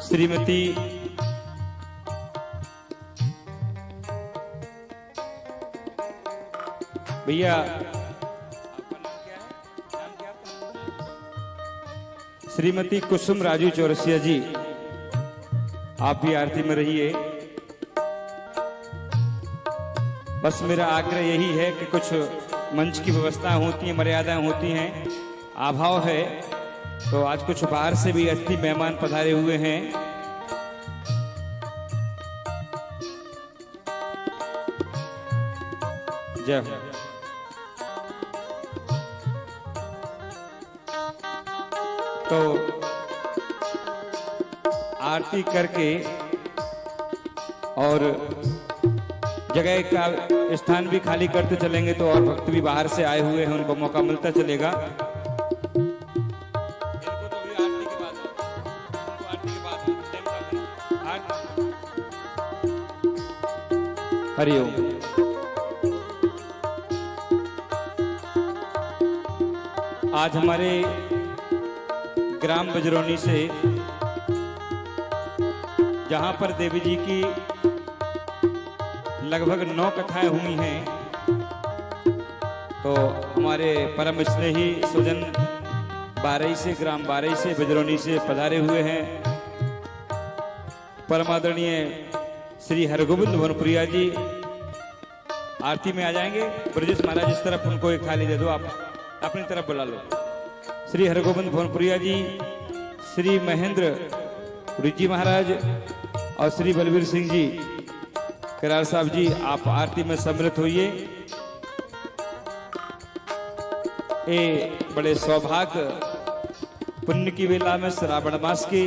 श्रीमती भैया श्रीमती कुसुम राजू चौरसिया जी, आप भी आरती में रहिए। बस मेरा आग्रह यही है कि कुछ मंच की व्यवस्था होती है, मर्यादाएं होती हैं, अभाव है, तो आज कुछ बाहर से भी अतिथि मेहमान पधारे हुए हैं। जय हो। तो आरती करके और जगह का स्थान भी खाली करते चलेंगे तो और भक्त भी बाहर से आए हुए हैं, उनको मौका मिलता चलेगा। हरिओम। आज हमारे ग्राम बजरौनी से, जहां पर देवी जी की लगभग 9 कथाएं हुई हैं, तो हमारे परम स्नेही सुजन बारई से, ग्राम बारई से, बजरौनी से पधारे हुए हैं। परमादरणीय श्री हरगोविंद भवनपुरिया जी आरती में आ जाएंगे। ब्रजेश महाराज इस तरफ, उनको एक थाली दे दो, आप अपनी तरफ बुला लो। श्री हरगोविंद भवनपुरिया जी, श्री महेंद्र रुचि महाराज और श्री बलबीर सिंह जी करार साहब जी, आप आरती में सम्मिलित होइए। ये बड़े सौभाग्य पुण्य की वेला में श्रावण मास के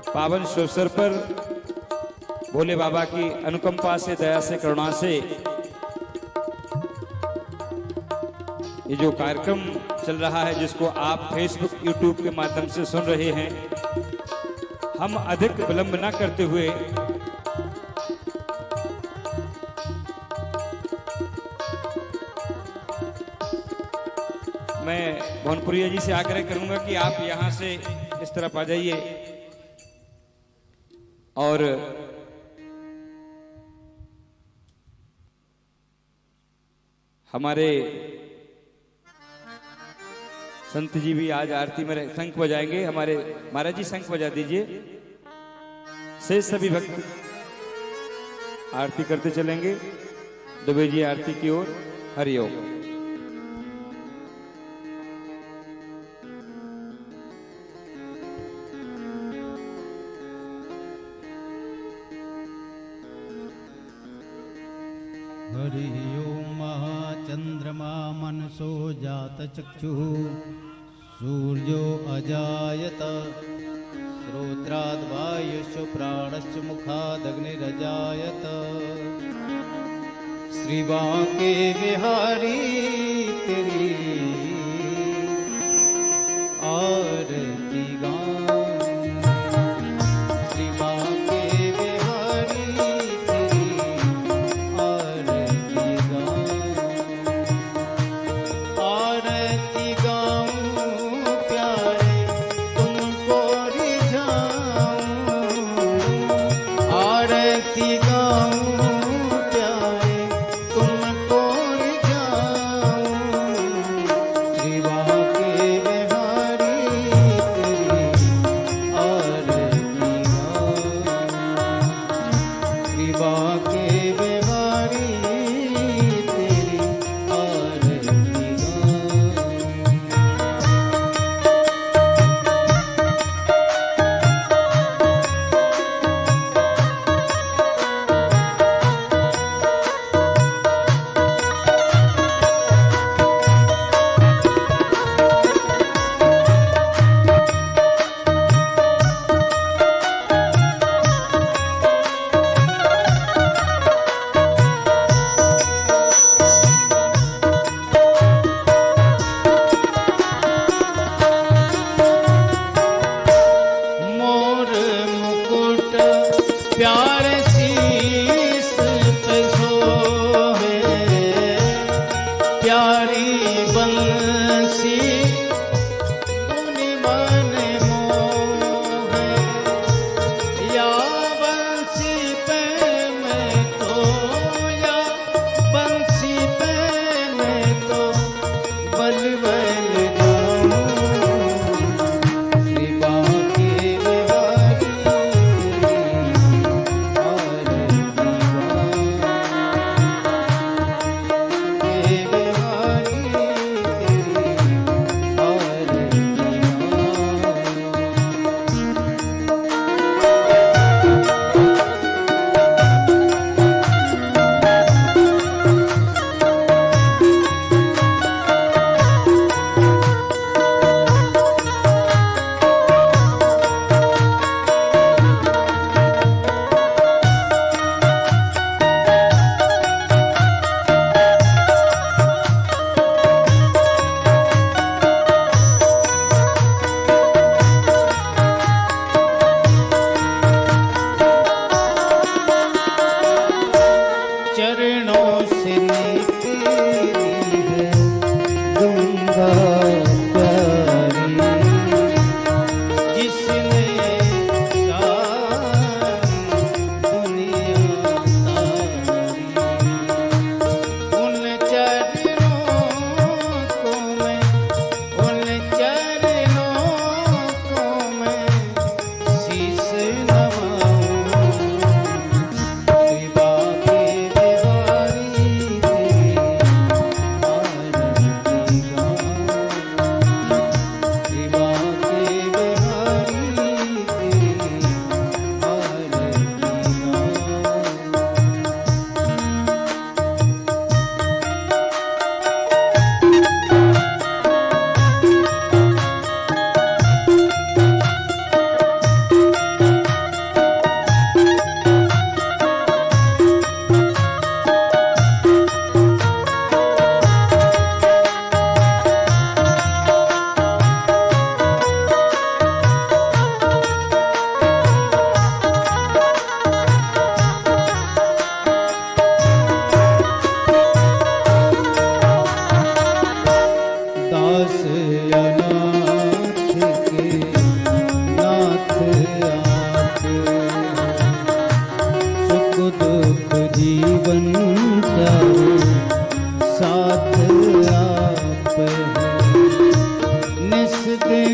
पावन अवसर पर भोले बाबा की अनुकंपा से, दया से, करुणा से ये जो कार्यक्रम चल रहा है, जिसको आप फेसबुक, यूट्यूब के माध्यम से सुन रहे हैं, हम अधिक विलंब न करते हुए मैं भवनपुरिया जी से आग्रह करूंगा कि आप यहां से इस तरफ आ जाइए और हमारे संत जी भी आज आरती में शंख बजाएंगे। हमारे महाराज जी शंख बजा दीजिए। से सभी भक्त आरती करते चलेंगे। दुबे जी आरती की ओर। हरिओम। हरि ओम। चंद्रमा मनसो जात चक्षुः सूर्यो अजायत श्रोत्राद् वायुश्च प्राणश्च मुखादग्निरजायत श्रीबांके बिहारी तेरी आरती गाऊं।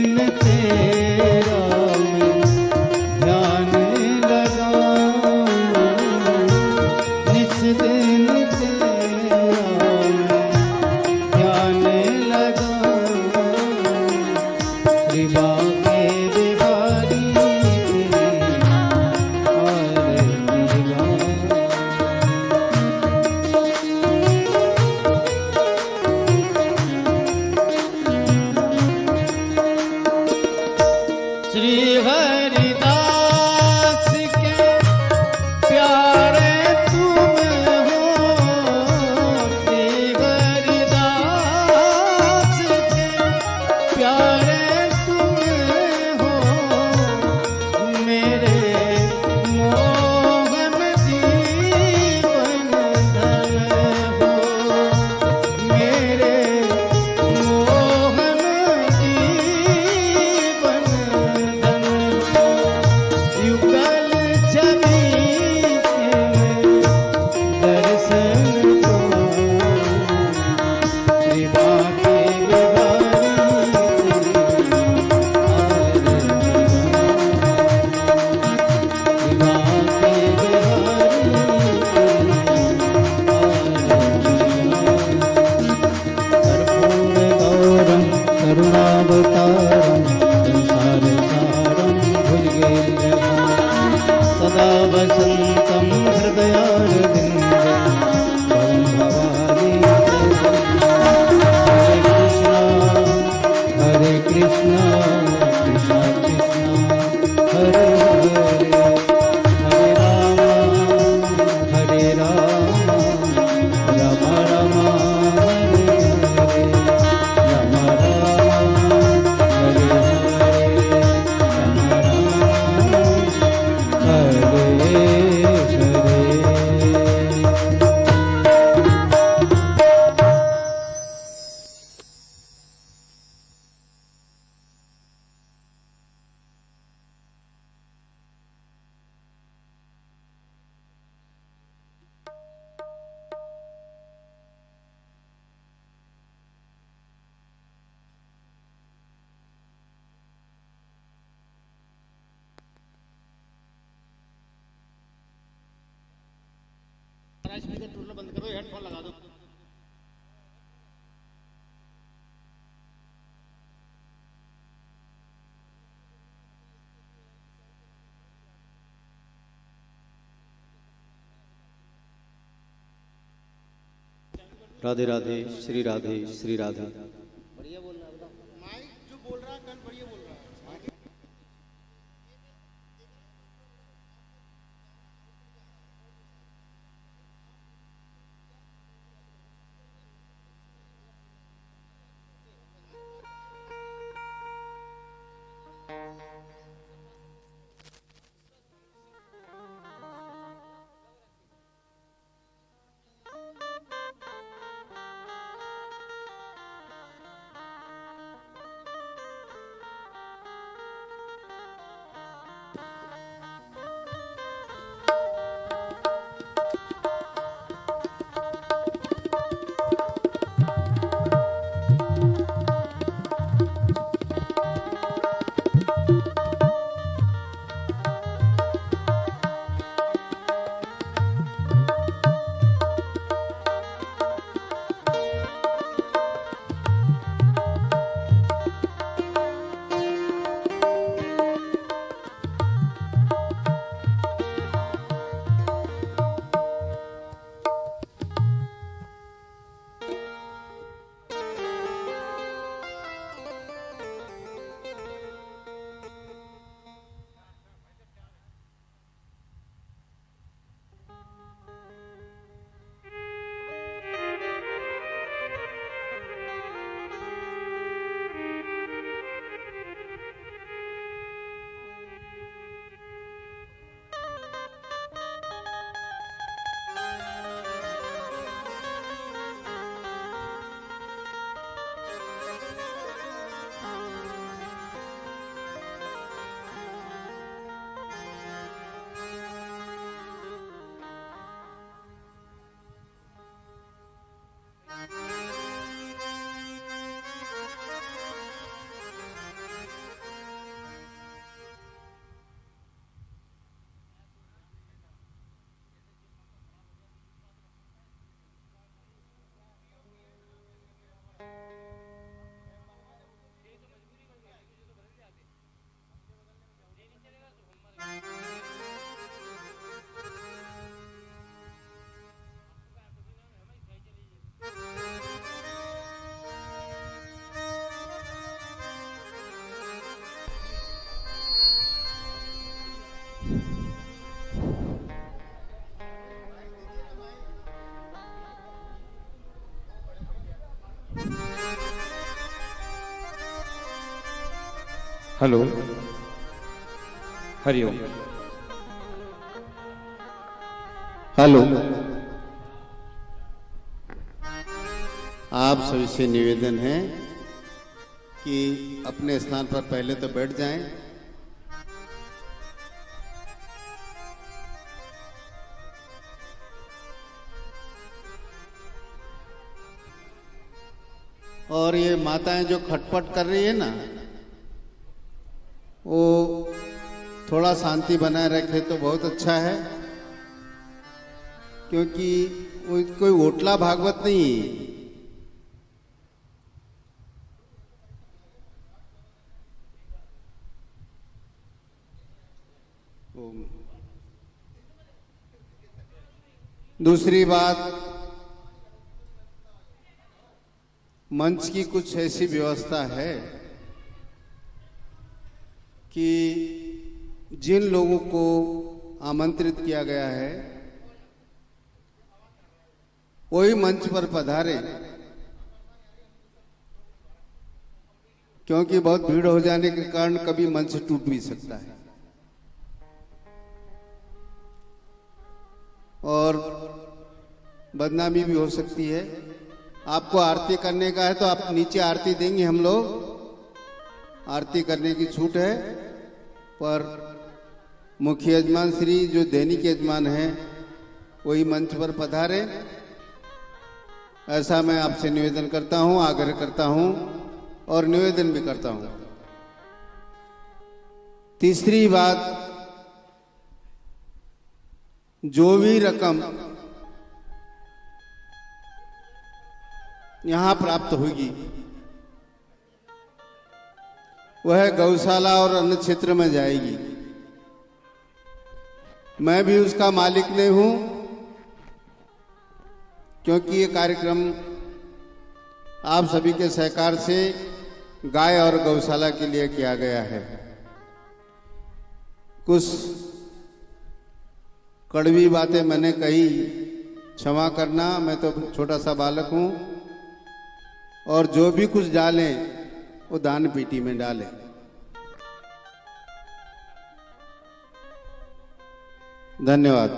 दिन तेरा मैं ध्यान लगाऊं, निस दिन तेरा मैं ध्यान लगाऊं, कृपा के बिहारी तेरी आरती गाऊं। श्री हरिदास के प्यारे तुम हो, श्री हरिदास के प्यारे तुम हो, मेरे मोहन जीवन धन हो, मेरे मोहन जीवन धन हो, युगल छवि के दर्शन को, कृपा के बिहारी कर्पूरगौरं करुणावतारं संसारसारं भुजगेन्द्रहारं सदा वसन्तं हृदयारविन्दे भवं भवानी हरे कृष्ण कृष्ण कृष्ण हरे हरे, हरे राम राम राम हरे हरे, राम राम हरे हरे, राम राम हरे हरे। बंद करो, हेडफोन लगा दो। राधे राधे, श्री राधे श्री राधे। बढ़िया बोल रहा है, माइक जो बोल रहा है कल बढ़िया बोल रहा है। हेलो, हरिओम। हेलो। आप सभी से निवेदन है कि अपने स्थान पर पहले तो बैठ जाएं। और ये माताएं जो खटपट कर रही है ना, वो थोड़ा शांति बनाए रखे तो बहुत अच्छा है, क्योंकि वो कोई ओटला भागवत नहीं है। दूसरी बात, मंच की कुछ ऐसी व्यवस्था है कि जिन लोगों को आमंत्रित किया गया है वही मंच पर पधारे, क्योंकि बहुत भीड़ हो जाने के कारण कभी मंच टूट भी सकता है। और बदनामी भी हो सकती है। आपको आरती करने का है तो आप नीचे आरती देंगे, हम लोग आरती करने की छूट है, पर मुख्य यजमान श्री जो दैनिक यजमान हैं वही मंच पर पधारे, ऐसा मैं आपसे निवेदन करता हूं, आग्रह करता हूं और निवेदन भी करता हूं। तीसरी बात, जो भी रकम यहां प्राप्त होगी वह गौशाला और अन्य क्षेत्र में जाएगी। मैं भी उसका मालिक नहीं हूं, क्योंकि ये कार्यक्रम आप सभी के सहकार से गाय और गौशाला के लिए किया गया है। कुछ कड़वी बातें मैंने कही, क्षमा करना, मैं तो छोटा सा बालक हूं। और जो भी कुछ डालें वो दान पेटी में डालें। धन्यवाद।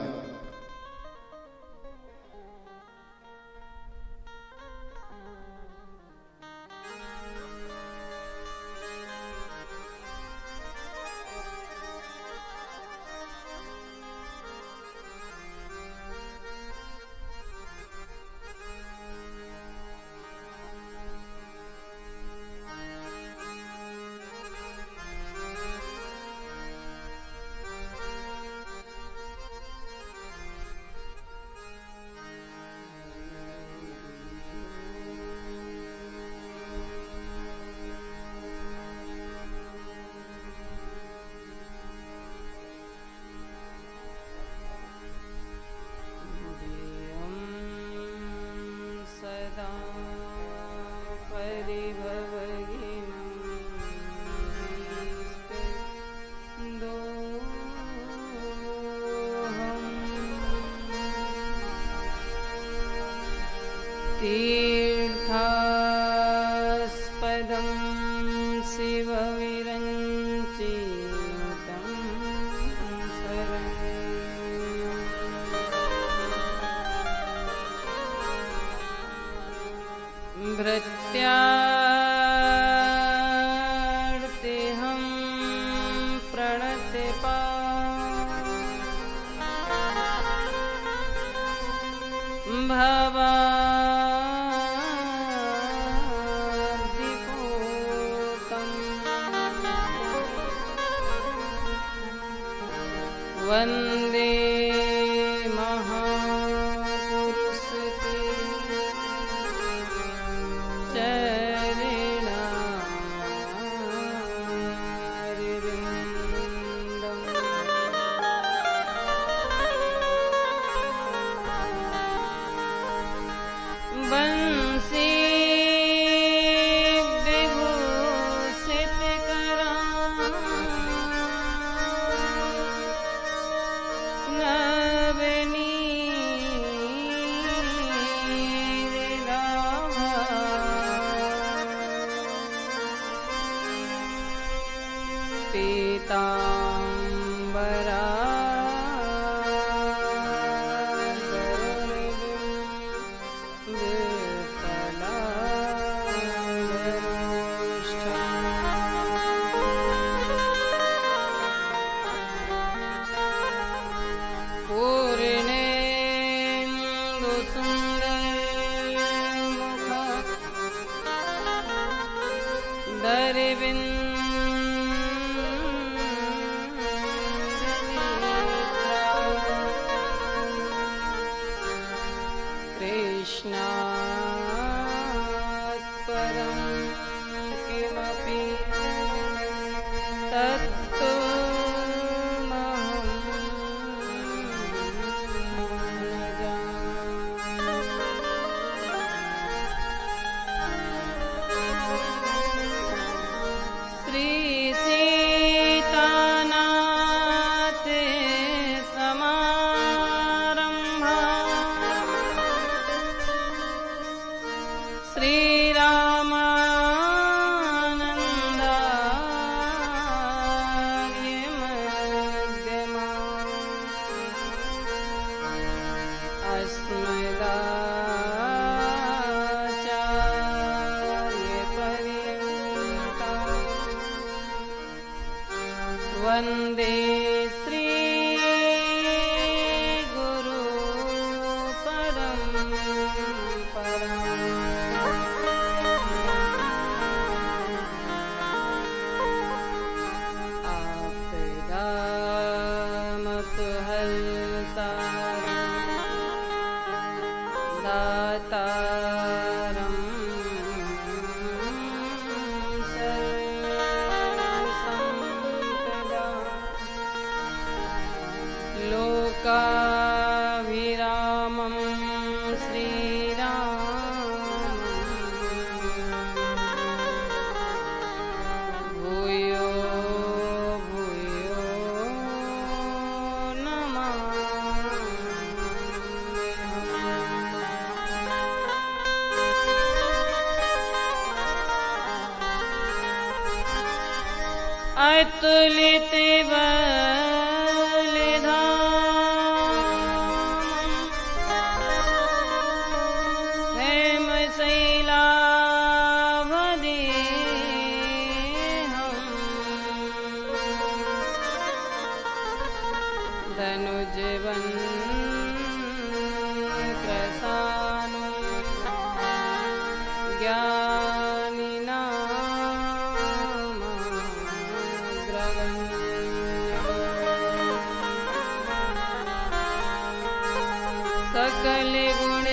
तीर्थास्पदं शिवविरञ्चितं शरणं भृत्यार्तेऽहं प्रणतपा भवाब्धिपूतं वन्दे महापुरुषते चरणारविन्दम् बंसी विभूषित करा पीताम्बरा कृष्णात् परं किमपि तत्त्वमहं न जाने। श्री सीतानाथ समारंभा श्रीरामानन्दार्य मध्यमा अस्मदाचार्यपर्यन्ता वन्दे श्री गुरु परम्परा। दातारं सर्वसम्पदा लोकाभिरामं श्रीरामं भूयो भूयो अतुलित बलिधामं हेमशैलाभदेहं धनुजवन्क्रसानं सकल गुण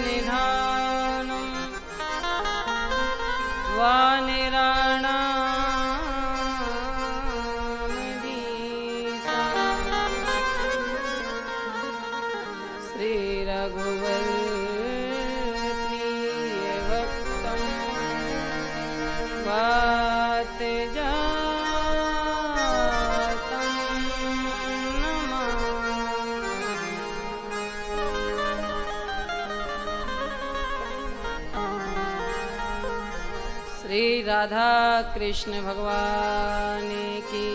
निधानं वानिराणामधीशं श्री रघुवर प्रियभक्तं वात श्री राधा कृष्ण भगवान की,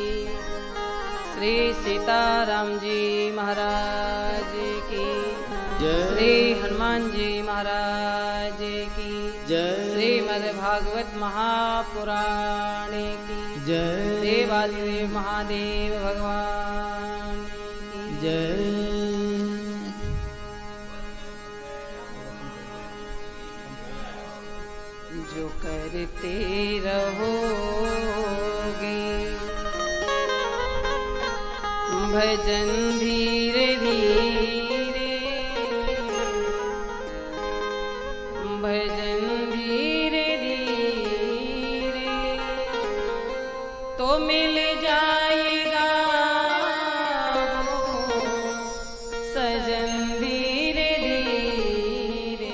श्री सीताराम जी महाराज की जय। श्री हनुमान जी महाराज की जय। श्रीमद् भागवत महापुराण की जय। देवादिदेव महादेव भगवान की जय। जो करते रहोगे भजन धीरे धीरे, भजन धीरे धीरे तो मिल जाएगा सजन धीरे धीरे।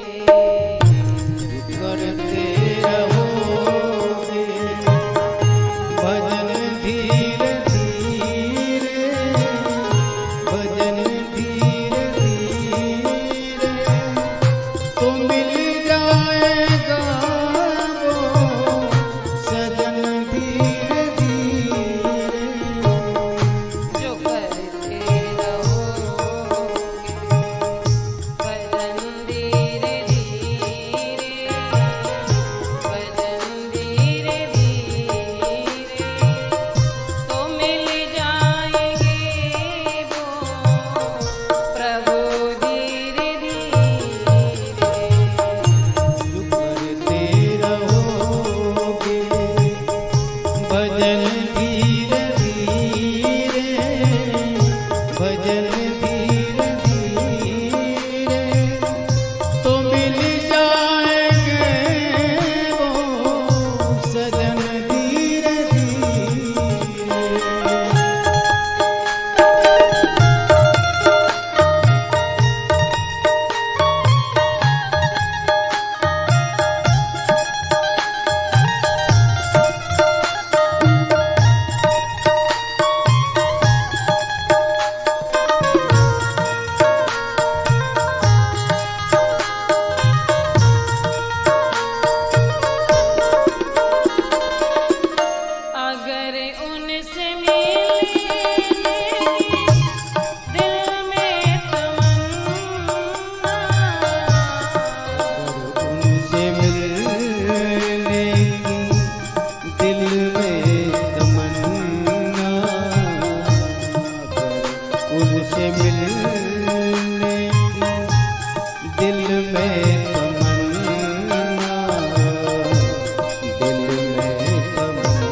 करते रहोगे भजन धीरे धीरे, भजन धीरे धीरे तो मिल जाएगा वो सजन धीरे धीरे। धीरे धीरे भजन धीरे धीरे तो मिल जाएंगे वो सजन धीरे धीरे। अगर उनसे मिलने दिल में तमन्ना, उनसे मिलने की दिल में तमन्ना, उनसे मिलने की दिल में तमन्ना, दिल में तमन्ना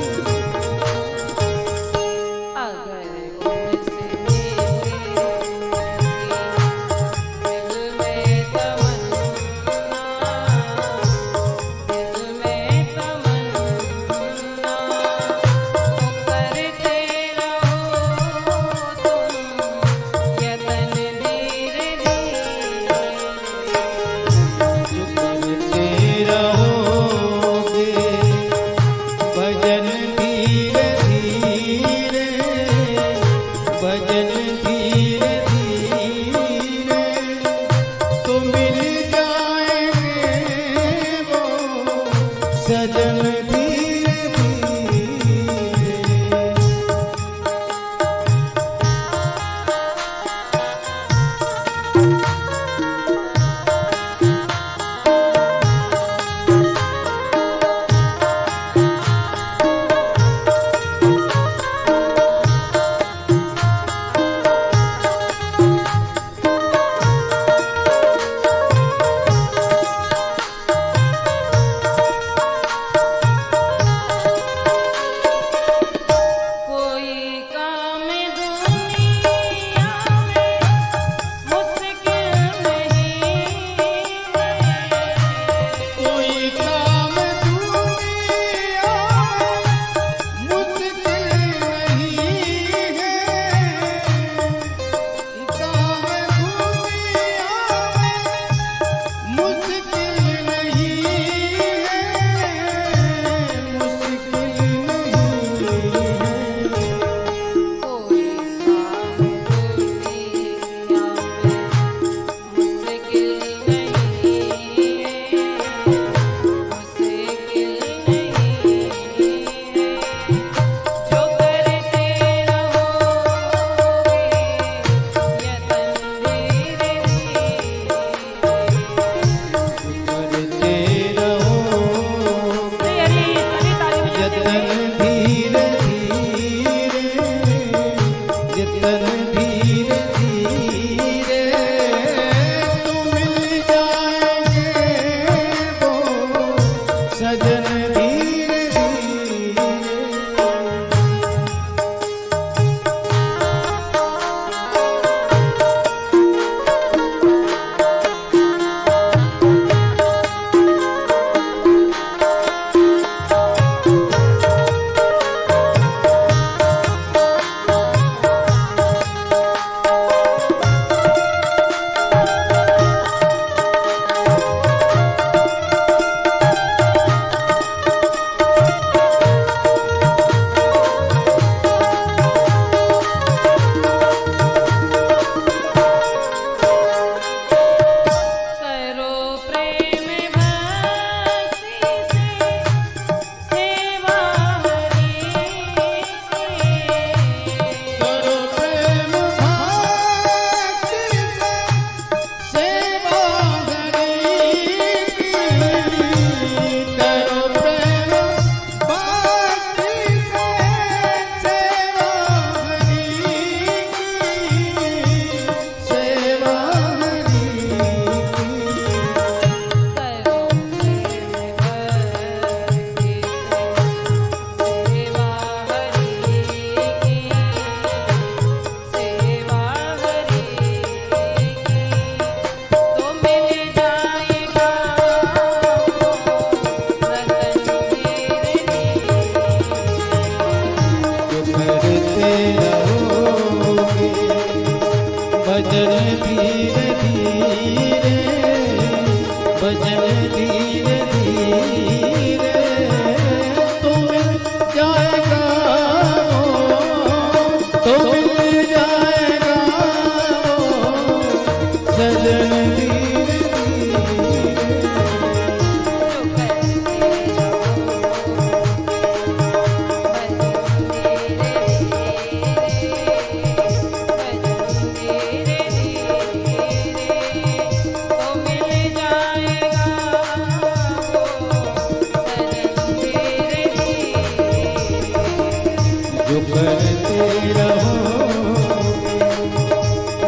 जो करते रहो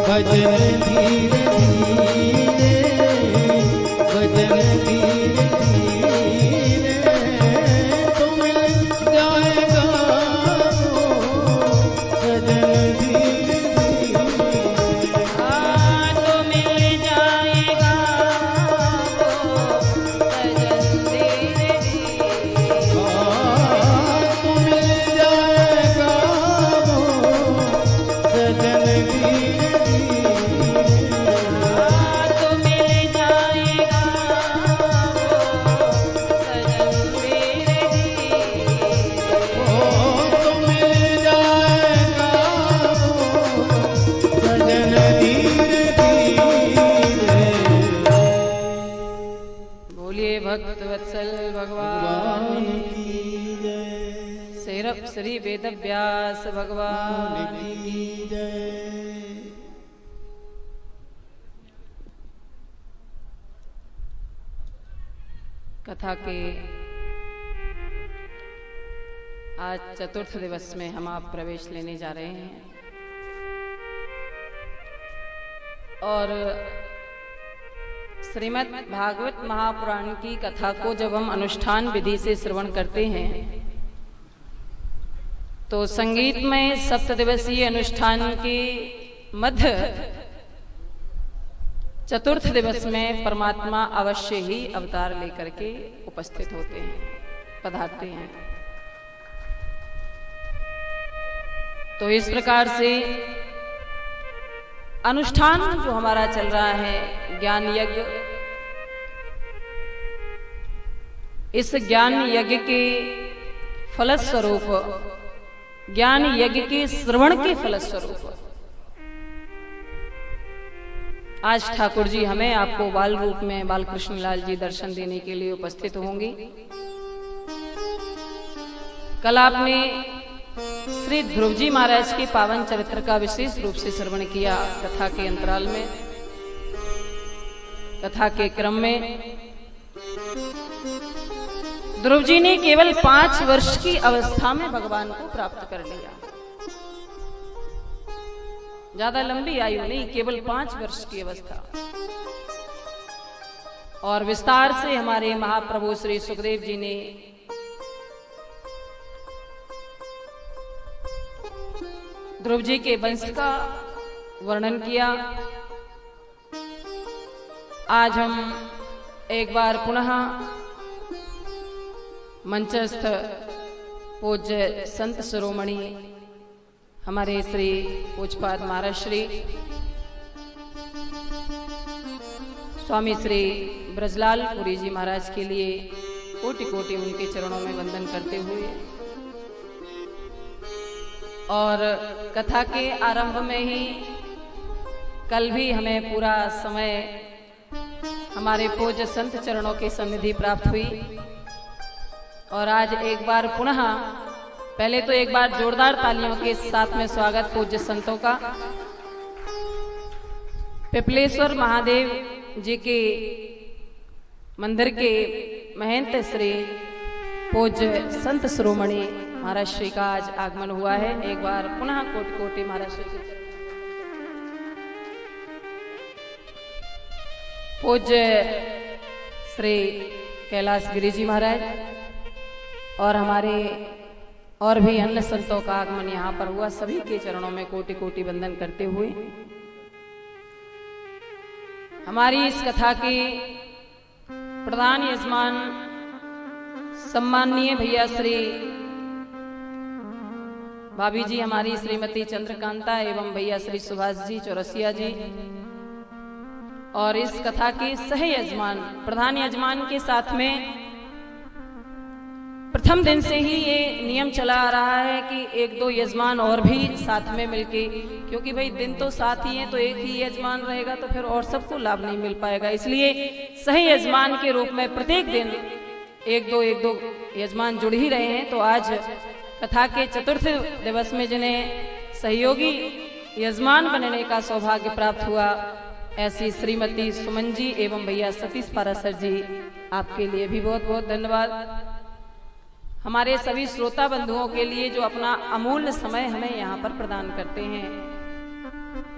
भजन धीरे धीरे, भजन धीरे धीरे तो मिल जाएगा वो भजन धीरे धीरे। तो मिल जाएगा वो भजन धीरे धीरे। तो मिल जाएगा वो भजन धीरे धीरे। तो मिल जाएगा वो भजन धीरे धीरे। बोलिए भक्त वत्सल भगवान सेरप श्री वेद व्यास भगवान की। कथा के आज चतुर्थ दिवस में हम आप प्रवेश लेने जा रहे हैं और श्रीमद् भागवत महापुराण की कथा को जब हम अनुष्ठान विधि से श्रवण करते हैं तो संगीतमय सप्तदिवसीय अनुष्ठान के मध्य चतुर्थ दिवस में परमात्मा अवश्य ही अवतार लेकर के उपस्थित होते हैं, पधारते हैं। तो इस प्रकार से अनुष्ठान जो हमारा चल रहा है ज्ञान यज्ञ, इस ज्ञान यज्ञ के फलस्वरूप, ज्ञान यज्ञ के श्रवण के फलस्वरूप आज ठाकुर जी हमें आपको बाल रूप में बाल कृष्ण लाल जी दर्शन देने के लिए उपस्थित होंगे। कल आपने श्री ध्रुव जी महाराज के पावन चरित्र का विशेष रूप से श्रवण किया। कथा के अंतराल में, कथा के क्रम में ध्रुव जी ने केवल 5 वर्ष की अवस्था में भगवान को प्राप्त कर लिया। ज्यादा लंबी आयु नहीं, केवल 5 वर्ष की अवस्था। और विस्तार से हमारे महाप्रभु श्री सुखदेव जी ने ध्रुव जी के वंश का वर्णन किया। आज हम एक बार पुनः मंचस्थ पूज्य संत शिरोमणि हमारे श्री पूज्यपाद महाराज श्री स्वामी श्री ब्रजलाल पुरी जी महाराज के लिए कोटि कोटि उनके चरणों में वंदन करते हुए और कथा के आरंभ में ही कल भी हमें पूरा समय हमारे पूज्य संत चरणों की सन्निधि प्राप्त हुई और आज एक बार पुनः, पहले तो एक बार जोरदार तालियों के साथ में स्वागत पूज्य संतों का। पिपलेश्वर महादेव जी के मंदिर के महंत श्री पूज्य संत शिरोमणि महाराज श्री का आज आगमन हुआ है। एक बार पुनः कोटि कोटि महाराज श्री के पूज्य श्री कैलाश गिरी जी महाराज और हमारे और भी अन्य संतों का आगमन यहाँ पर हुआ। सभी के चरणों में कोटि कोटि वंदन करते हुए हमारी इस कथा के प्रधान यजमान सम्माननीय भैया श्री भाभी जी हमारी श्रीमती चंद्रकांता एवं भैया श्री सुभाष जी चौरसिया जी और इस कथा के सह यजमान प्रधान यजमान के साथ में प्रथम दिन से ही ये नियम चला आ रहा है कि 1-2 यजमान और भी साथ में मिलके, क्योंकि भाई दिन तो साथ ही हैं तो एक ही यजमान रहेगा तो फिर और सबको लाभ नहीं मिल पाएगा। इसलिए सही यजमान के रूप में प्रत्येक दिन 1-2 यजमान जुड़ ही रहे हैं। तो आज कथा के चतुर्थ दिवस में जिन्हें सहयोगी यजमान बनने का सौभाग्य प्राप्त हुआ, ऐसी श्रीमती सुमन जी एवं भैया सतीश पारासर जी, आपके लिए भी बहुत बहुत धन्यवाद। हमारे सभी श्रोता बंधुओं के लिए जो अपना अमूल्य समय हमें यहाँ पर प्रदान करते हैं,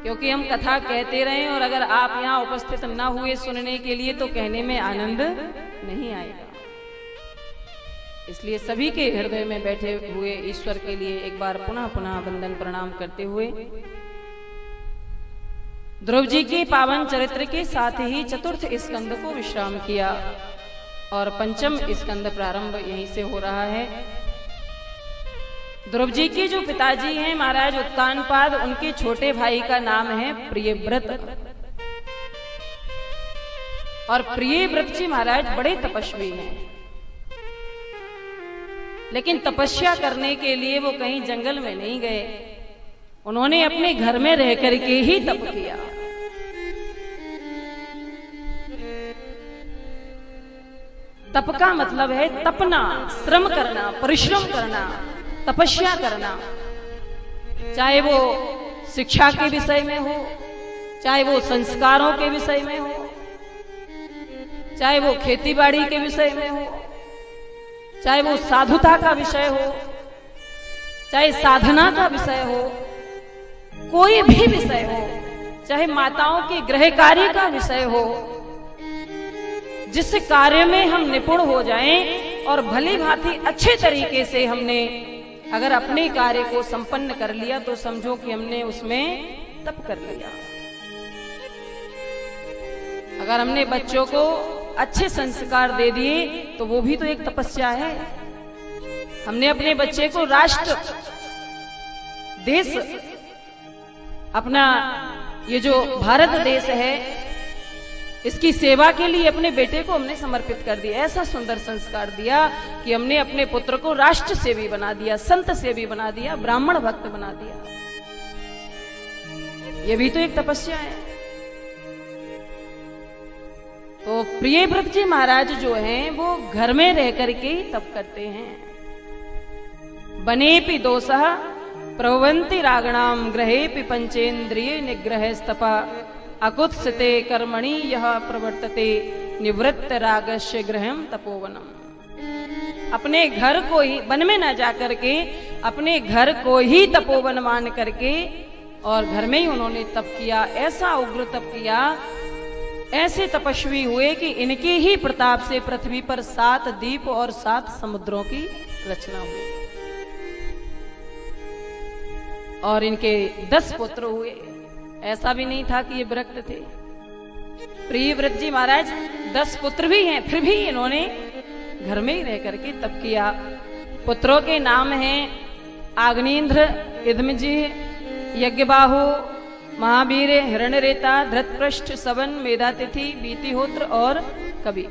क्योंकि हम कथा कहते रहे और अगर आप यहाँ उपस्थित न हुए सुनने के लिए तो कहने में आनंद नहीं आएगा। इसलिए सभी के हृदय में बैठे हुए ईश्वर के लिए एक बार पुनः पुनः वंदन प्रणाम करते हुए ध्रुव जी के पावन चरित्र के साथ ही चतुर्थ स्कंद को विश्राम किया और पंचम स्कंद प्रारंभ यहीं से हो रहा है। ध्रुव जी के जो पिताजी हैं महाराज उत्तानपाद, उनके छोटे भाई का नाम है प्रियव्रत। और प्रियव्रत जी महाराज बड़े तपस्वी हैं, लेकिन तपस्या करने के लिए वो कहीं जंगल में नहीं गए, उन्होंने अपने घर में रह करके ही तप किया। तप का मतलब है तपना, श्रम करना, परिश्रम करना, तपस्या करना। चाहे वो शिक्षा के विषय में हो, चाहे वो संस्कारों के विषय में हो, चाहे वो खेती बाड़ी के विषय में हो, चाहे वो साधुता का विषय हो, चाहे साधना का विषय हो, कोई भी विषय हो, चाहे माताओं के गृह कार्य का विषय हो, जिस कार्य में हम निपुण हो जाएं और भली भांति अच्छे तरीके से हमने अगर अपने कार्य को संपन्न कर लिया तो समझो कि हमने उसमें तप कर लिया। अगर हमने बच्चों को अच्छे संस्कार दे दिए तो वो भी तो एक तपस्या है। हमने अपने बच्चे को राष्ट्र, देश, अपना ये जो भारत देश है इसकी सेवा के लिए अपने बेटे को हमने समर्पित कर दिया। ऐसा सुंदर संस्कार दिया कि हमने अपने पुत्र को राष्ट्र सेवी बना दिया, संत सेवी बना दिया, ब्राह्मण भक्त बना दिया। ये भी तो एक तपस्या है। तो प्रियव्रत जी महाराज जो हैं वो घर में रह करके ही तप करते हैं। बनेपि दोषः प्रभवन्ति रागणाम ग्रहेपि पंचेन्द्रिय निग्रह स्तपा अकुत्सिते कर्मणि यह प्रवर्तते निवृत्त रागस्य गृहम तपोवनम। अपने घर को ही वन में न जा करके अपने घर को ही तपोवन मान करके और घर में ही उन्होंने तप किया। ऐसा उग्र तप किया, ऐसे तपस्वी हुए कि इनके ही प्रताप से पृथ्वी पर 7 द्वीप और 7 समुद्रों की रचना हुई और इनके 10 पुत्र हुए। ऐसा भी नहीं था कि ये विरक्त थे। प्रियव्रत जी महाराज 10 पुत्र भी हैं, फिर भी इन्होंने घर में ही रह करके तप किया। पुत्रों के नाम हैं आग्नेन्द्र, इदमजी, यज्ञबाहु, महावीर, हिरण्यरेता, धृतपृष्ठ, सवन, मेधातिथि, बीतिहोत्र और कवि।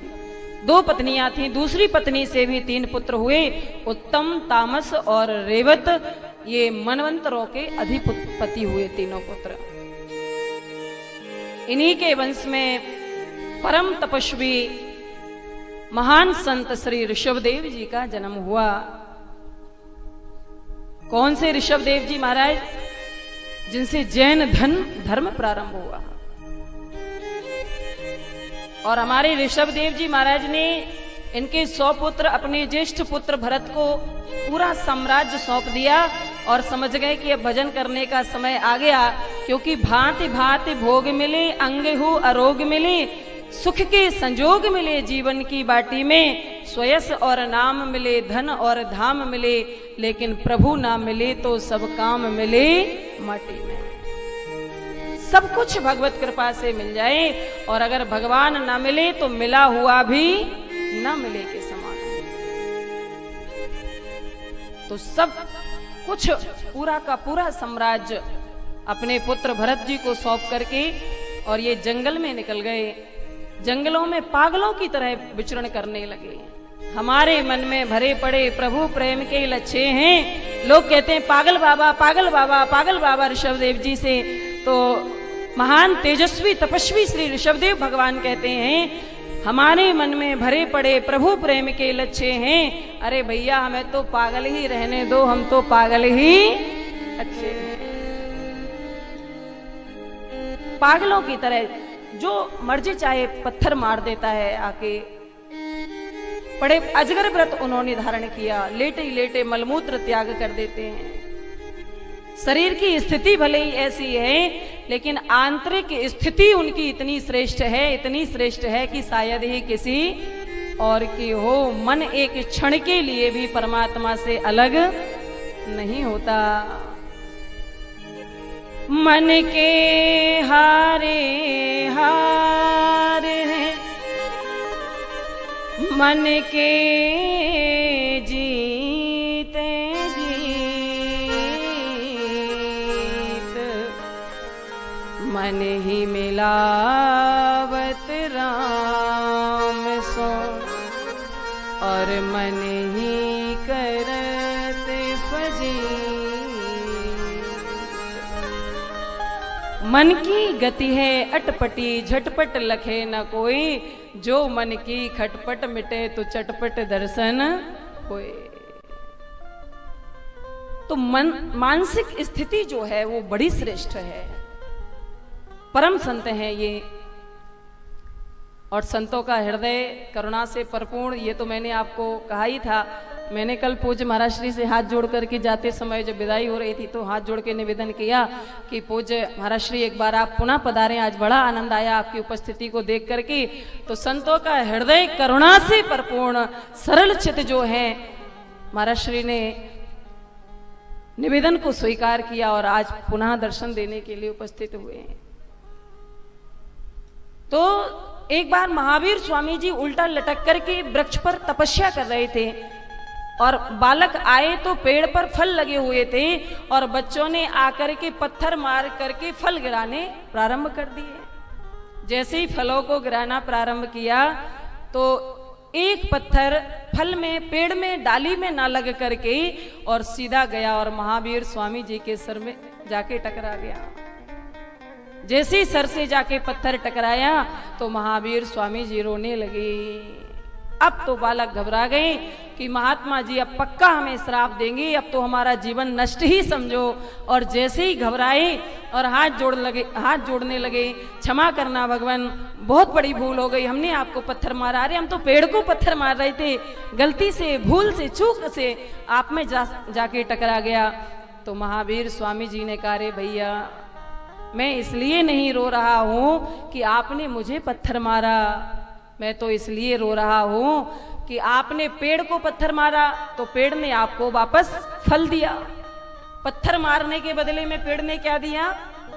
2 पत्नियां थीं। दूसरी पत्नी से भी 3 पुत्र हुए, उत्तम, तामस और रेवत। ये मनवंतरों के अधिपति हुए तीनों पुत्र। इन्हीं के वंश में परम तपस्वी महान संत श्री ऋषभदेव जी का जन्म हुआ। कौन से ऋषभदेव जी महाराज? जिनसे जैन धर्म प्रारंभ हुआ। और हमारे ऋषभदेव जी महाराज ने इनके 100 पुत्र अपने ज्येष्ठ पुत्र भरत को पूरा साम्राज्य सौंप दिया और समझ गए कि अब भजन करने का समय आ गया, क्योंकि भांति भांति भोग मिले, अंग हो अरोग मिले, सुख के संजोग मिले जीवन की बाटी में, स्वयस और नाम मिले, धन और धाम मिले, लेकिन प्रभु ना मिले तो सब काम मिले माटी में। सब कुछ भगवत कृपा से मिल जाए और अगर भगवान ना मिले तो मिला हुआ भी ना मिले के समान है। तो सब कुछ पूरा का पूरा साम्राज्य अपने पुत्र भरत जी को सौंप करके और ये जंगल में निकल गए। जंगलों में पागलों की तरह विचरण करने लगे। हमारे मन में भरे पड़े प्रभु प्रेम के लच्छे हैं। लोग कहते हैं पागल बाबा, पागल बाबा, पागल बाबा ऋषभदेव जी से। तो महान तेजस्वी तपस्वी श्री ऋषभदेव भगवान कहते हैं हमारे मन में भरे पड़े प्रभु प्रेम के लच्छे हैं। अरे भैया हमें तो पागल ही रहने दो, हम तो पागल ही अच्छे हैं। पागलों की तरह जो मर्जी चाहे पत्थर मार देता है आके, बड़े अजगर व्रत उन्होंने धारण किया, लेटे ही लेटे मलमूत्र त्याग कर देते हैं। शरीर की स्थिति भले ही ऐसी है, लेकिन आंतरिक स्थिति उनकी इतनी श्रेष्ठ है, इतनी श्रेष्ठ है कि शायद ही किसी और की हो। मन एक क्षण के लिए भी परमात्मा से अलग नहीं होता। मन के हारे हार हैं, मन के जीते जीत, मन ही मिलावत राम सो, और मन ही करते फजीत। मन की गति है अटपटी, झटपट लखे न कोई, जो मन की खटपट मिटे तो चटपट दर्शन होए। तो मन मानसिक स्थिति जो है वो बड़ी श्रेष्ठ है। परम संत हैं ये, और संतों का हृदय करुणा से परिपूर्ण, ये तो मैंने आपको कहा ही था। मैंने कल पूज्य महाराज श्री से हाथ जोड़ करके जाते समय जब विदाई हो रही थी तो हाथ जोड़ के निवेदन किया कि पूज्य महाराज श्री एक बार आप पुनः पधारें, आज बड़ा आनंद आया आपकी उपस्थिति को देख करके। तो संतों का हृदय करुणा से परिपूर्ण सरल चित्त जो है, महाराज श्री ने निवेदन को स्वीकार किया और आज पुनः दर्शन देने के लिए उपस्थित हुए हैं। तो एक बार महावीर स्वामी जी उल्टा लटक करके वृक्ष पर तपस्या कर रहे थे, और बालक आए तो पेड़ पर फल लगे हुए थे, और बच्चों ने आकर के पत्थर मार करके फल गिराने प्रारंभ कर दिए। जैसे ही फलों को गिराना प्रारंभ किया तो एक पत्थर फल में, पेड़ में, डाली में ना लग करके और सीधा गया और महावीर स्वामी जी के सर में जाके टकरा गया। जैसे ही सर से जाके पत्थर टकराया तो महावीर स्वामी जी रोने लगे। अब तो बालक घबरा गए कि महात्मा जी अब पक्का हमें श्राप देंगे, अब तो हमारा जीवन नष्ट ही समझो। और जैसे ही घबराए और हाथ जोड़ने लगे, क्षमा करना भगवान, बहुत बड़ी भूल हो गई, हमने आपको पत्थर मारा। अरे हम तो पेड़ को पत्थर मार रहे थे, गलती से, भूल से, चूक से आप में जाके टकरा गया। तो महावीर स्वामी जी ने कहा, रे भैया, मैं इसलिए नहीं रो रहा हूं कि आपने मुझे पत्थर मारा, मैं तो इसलिए रो रहा हूं कि आपने पेड़ को पत्थर मारा तो पेड़ ने आपको वापस फल दिया। पत्थर मारने के बदले में पेड़ ने क्या दिया?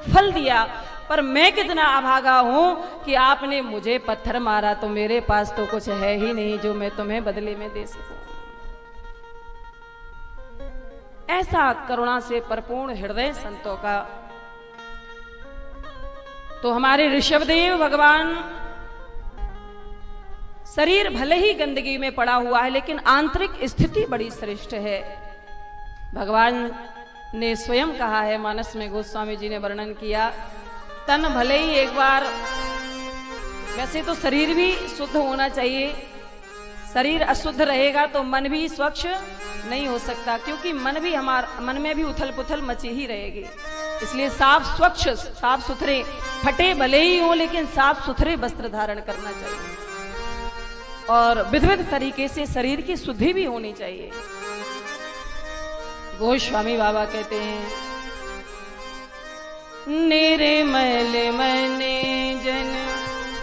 फल दिया। पर मैं कितना अभागा हूं कि आपने मुझे पत्थर मारा तो मेरे पास तो कुछ है ही नहीं जो मैं तुम्हें बदले में दे सकूं। ऐसा करुणा से परिपूर्ण हृदय संतों का। तो हमारे ऋषभदेव भगवान, शरीर भले ही गंदगी में पड़ा हुआ है लेकिन आंतरिक स्थिति बड़ी श्रेष्ठ है। भगवान ने स्वयं कहा है, मानस में गोस्वामी जी ने वर्णन किया, तन भले ही एक बार, वैसे तो शरीर भी शुद्ध होना चाहिए, शरीर अशुद्ध रहेगा तो मन भी स्वच्छ नहीं हो सकता, क्योंकि मन में भी उथल पुथल मची ही रहेगी। इसलिए साफ स्वच्छ, साफ सुथरे, फटे भले ही हो लेकिन साफ सुथरे वस्त्र धारण करना चाहिए, और विविध तरीके से शरीर की शुद्धि भी होनी चाहिए। गोस्वामी बाबा कहते हैं, निर्मल मने जन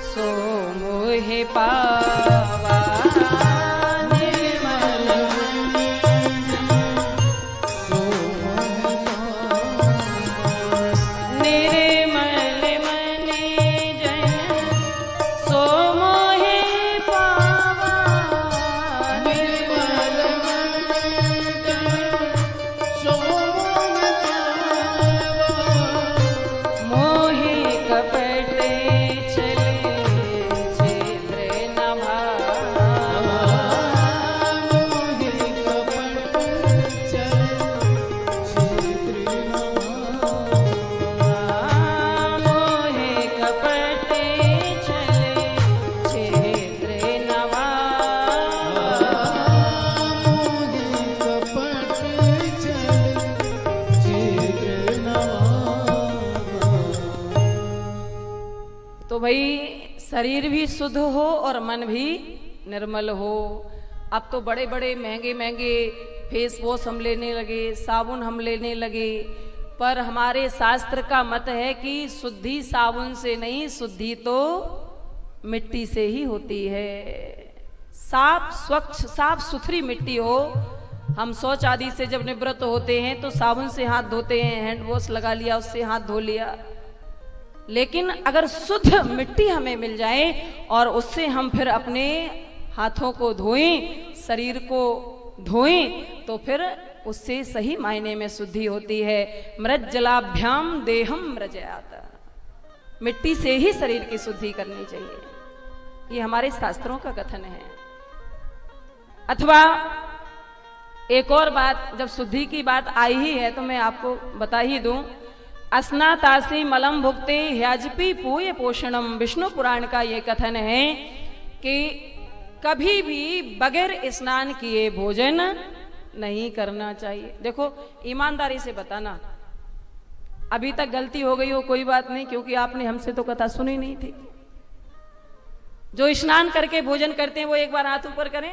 सो मोहे पावा, तो भाई शरीर भी शुद्ध हो और मन भी निर्मल हो। अब तो बड़े बड़े महंगे महंगे फेस वॉश हम लेने लगे, साबुन हम लेने लगे, पर हमारे शास्त्र का मत है कि शुद्धि साबुन से नहीं, शुद्धि तो मिट्टी से ही होती है। साफ स्वच्छ साफ सुथरी मिट्टी हो। हम शौच आदि से जब निवृत्त होते हैं तो साबुन से हाथ धोते हैं, हैंड वॉश लगा लिया, उससे हाथ धो लिया। लेकिन अगर शुद्ध मिट्टी हमें मिल जाए और उससे हम फिर अपने हाथों को धोएं, शरीर को धोएं, तो फिर उससे सही मायने में शुद्धि होती है। मृत जलाभ्याम देहम मृजयात, मिट्टी से ही शरीर की शुद्धि करनी चाहिए, ये हमारे शास्त्रों का कथन है। अथवा एक और बात, जब शुद्धि की बात आई ही है तो मैं आपको बता ही दूं, अस्नातासी मलम भुक्ते ह्याजपी पूय पोषणम, विष्णु पुराण का ये कथन है कि कभी भी बगैर स्नान किए भोजन नहीं करना चाहिए। देखो ईमानदारी से बताना, अभी तक गलती हो गई हो कोई बात नहीं, क्योंकि आपने हमसे तो कथा सुनी नहीं थी। जो स्नान करके भोजन करते हैं वो एक बार हाथ ऊपर करें।